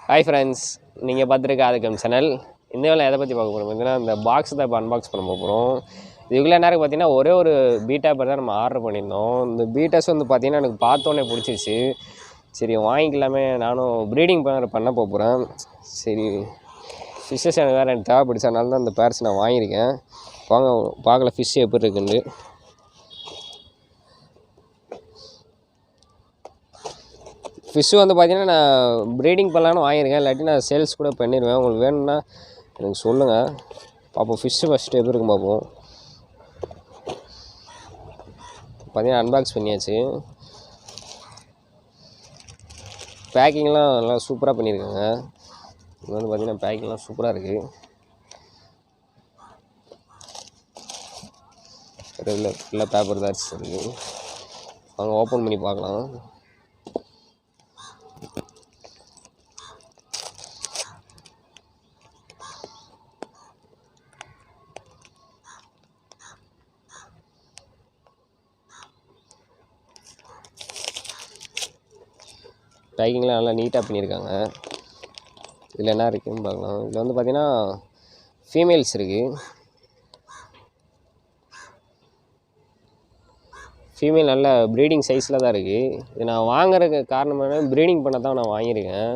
Hi friends, நீங்கள் பார்த்துருக்க ஆதிக்கம் சேனல். இந்த வேலை எதை பற்றி பார்க்க போகிறோம் பார்த்தீங்கன்னா, இந்த பாக்ஸ் தான் இப்போ அன்பாக்ஸ் பண்ண போகிறோம். இதுக்குள்ளே நேரம் பார்த்தீங்கன்னா ஒரே ஒரு பீட்டா பேர் தான் நம்ம ஆர்டர் பண்ணியிருந்தோம். இந்த பீட்டாஸ் வந்து பார்த்தீங்கன்னா எனக்கு பார்த்தோன்னே பிடிச்சிச்சு. சரி வாங்கிக்கலாமே, நானும் ப்ரீடிங் பண்ண போகிறேன். சரி ஃபிஷ்ஷஸ் எனக்கு வேறு எனக்கு தேவைப்படுச்சனால தான் இந்த பேர்ஸ் நான் வாங்கியிருக்கேன். வாங்க பார்க்கல ஃபிஷ் எப்படி இருக்குன்னு. ஃபிஷ்ஷு வந்து பார்த்தீங்கன்னா நான் ப்ரீடிங் பண்ணலான்னு வாங்கியிருக்கேன், இல்லாட்டி நான் சேல்ஸ் கூட பண்ணிடுவேன். உங்களுக்கு வேணும்னா எனக்கு சொல்லுங்கள், பார்ப்போம். ஃபிஷ்ஷு ஃபஸ்ட்டு எப்படி இருக்கும் பார்ப்போம். பார்த்தீங்கன்னா அன்பாக்ஸ் பண்ணியாச்சு. பேக்கிங்லாம் நல்லா சூப்பராக பண்ணியிருக்காங்க. இது வந்து பார்த்திங்கன்னா பேக்கிங்லாம் சூப்பராக இருக்குது. ஃபுல்லாக பேப்பர் தான் இருக்குது. வாங்க ஓப்பன் பண்ணி பார்க்கலாம். பேக்கிங்லாம் நல்லா நீட்டாக பண்ணியிருக்காங்க. இதில் என்ன இருக்குதுன்னு பார்க்கலாம். இதில் வந்து பார்த்திங்கன்னா ஃபீமேல்ஸ் இருக்குது. ஃபீமேல் நல்ல ப்ரீடிங் சைஸில் தான் இருக்குது. இது நான் வாங்குறதுக்கு காரணம் என்ன, ப்ரீடிங் பண்ண தான் நான் வாங்கியிருக்கேன்.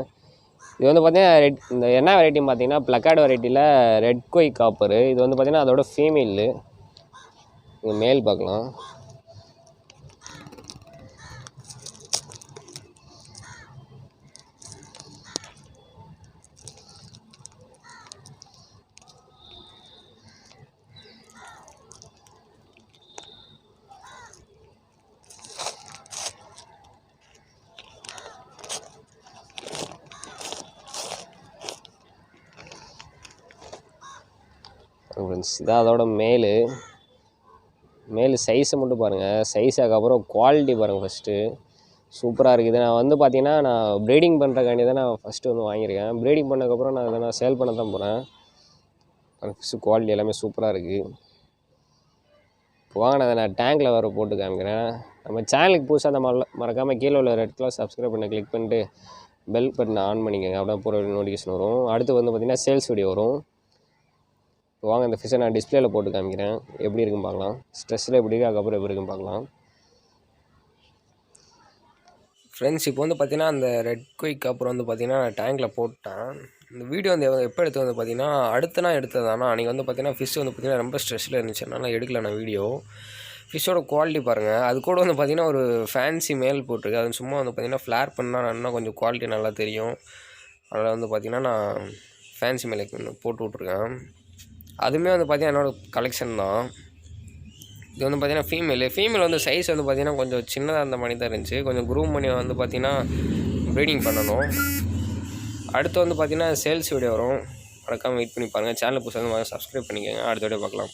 இது வந்து பார்த்திங்கன்னா இந்த என்ன வெரைட்டின்னு பார்த்தீங்கன்னா ப்ளக்கார்டு வெரைட்டியில் ரெட் கொய் காப்பரு. இது வந்து பார்த்திங்கன்னா அதோட ஃபீமேலு. இது மேல் பார்க்கலாம். ஃப்ரெண்ட்ஸ் இதான் அதோட மேலு சைஸை மட்டும் பாருங்கள். சைஸ் அதுக்கப்புறம் குவாலிட்டி பாருங்கள். ஃபஸ்ட்டு சூப்பராக இருக்குது. நான் வந்து பார்த்திங்கன்னா நான் ப்ரீடிங் பண்ணுறக்காண்டி தான் நான் ஃபஸ்ட்டு வந்து வாங்கியிருக்கேன். ப்ரீடிங் பண்ணதுக்கப்புறம் நான் இதை சேல் பண்ண தான் போகிறேன். ஃபிஷ்ஷு குவாலிட்டி எல்லாமே சூப்பராக இருக்குது. இப்போ வாங்க நான் டேங்கில் வேறு போட்டு காமிக்கிறேன். நம்ம சேனலுக்கு புதுசாக அந்த மறக்காமல் கீழே உள்ள ரெட் கலர் சப்ஸ்கிரைப் பண்ண கிளிக் பண்ணிட்டு பெல் பட்டனை ஆன் பண்ணிக்கோங்க. அப்படின்னா போகிற நோட்டிஃபிகேஷன் வரும். அடுத்து வந்து பார்த்திங்கன்னா சேல்ஸ் வீடியோ வரும். வாங்க இந்த ஃபிஷ்ஷை நான் டிஸ்பிளேல போட்டு காமிக்கிறேன், எப்படி இருக்குன்னு பார்க்கலாம். ஸ்ட்ரெஸ்ஸில் எப்படி இருக்குது, அதுக்கப்புறம் எப்படி இருக்குன்னு பார்க்கலாம். ஃப்ரெண்ட்ஸ் இப்போ வந்து பார்த்திங்கன்னா அந்த ரெட் குயிக் அப்புறம் வந்து பார்த்திங்கன்னா நான் டேங்கில் போட்டேன். இந்த வீடியோ வந்து எப்போ எடுத்து வந்து பார்த்திங்கன்னா அடுத்த நாள் எடுத்தது. ஆனால் அன்றைக்கி வந்து பார்த்திங்கன்னா ஃபிஷ் வந்து பார்த்திங்கன்னா ரொம்ப ஸ்ட்ரெஸ்ஸில் இருந்துச்சு, அதனால் எடுக்கல நான் வீடியோ. ஃபிஷ்ஷோட குவாலிட்டி பாருங்கள். அது கூட வந்து பார்த்திங்கன்னா ஒரு ஃபேன்சி மேல் போட்டிருக்கு. அது சும்மா வந்து பார்த்திங்கன்னா ஃப்ளார் பண்ணால் இன்னும் கொஞ்சம் குவாலிட்டி நல்லா தெரியும். அதில் வந்து பார்த்திங்கன்னா நான் ஃபேன்சி மேலுக்கு போட்டு விட்ருக்கேன். அதுவுமே வந்து பார்த்திங்கன்னா என்னோடய கலெக்ஷன் தான். இது வந்து பார்த்திங்கன்னா ஃபீமேல் வந்து சைஸ் வந்து பார்த்திங்கன்னா கொஞ்சம் சின்னதாக இருந்த மாதிரி தான் இருந்துச்சு. கொஞ்சம் க்ரூம் பண்ணி வந்து பார்த்திங்கன்னா ப்ரீடிங் பண்ணணும். அடுத்து வந்து பார்த்திங்கன்னா சேல்ஸ் வீடியோ வரும். மறக்காமல் வெயிட் பண்ணி பாருங்கள். சேனல் புதுசாக வந்து சப்ஸ்கிரைப் பண்ணிக்கோங்க. அடுத்த வீடியோ பார்க்கலாம்.